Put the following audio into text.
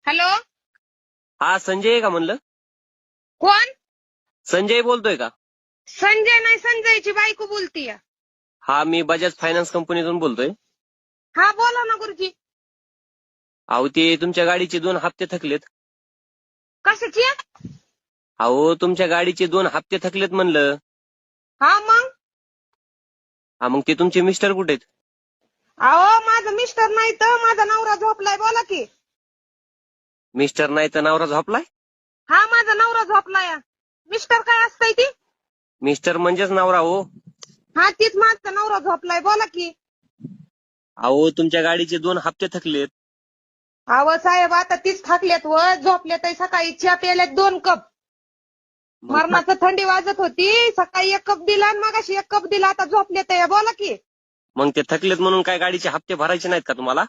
Hello. हा संजय आहे का म्हणलं? कोण? संजय बोलतोय का? संजय नाही, संजयची बायको बोलतीय. हा मी बजाज फायनान्स कंपनीतून बोलतोय. हा बोला ना गुरुजी. अहो ते तुमच्या गाडीचे 2 हप्ते थकलेत. कशाची? अहो तुमच्या गाडीचे 2 हप्ते थकलेत म्हणलं. हा मग. हा मग ते तुमचे मिस्टर कुठे आहेत? अहो माझं मिस्टर नाही तर माझा नवरा झोपलाय, बोला की. मिस्टर नाही तर नवरा झोपलाय? हा माझा नवरा झोपलाय. मिस्टर काय असतंय ती? मिस्टर म्हणजेच नवरा हो. हा तीच माझा नवरा झोपलाय, बोला की. अहो तुमच्या गाडीचे 2 हप्ते थकलेत. अहो साहेब आता तीच थाकल्यात व झोपल्यात. सकाळी चहा प्यायल्यात 2 कप. मग मरणाचं थंडी वाजत होती. सकाळी 1 कप दिला आणि मगाशी 1 कप दिला. आता झोपल्यात, बोला की. मग ते थकलेत म्हणून काय गाडीचे हप्ते भरायचे नाहीत का तुम्हाला?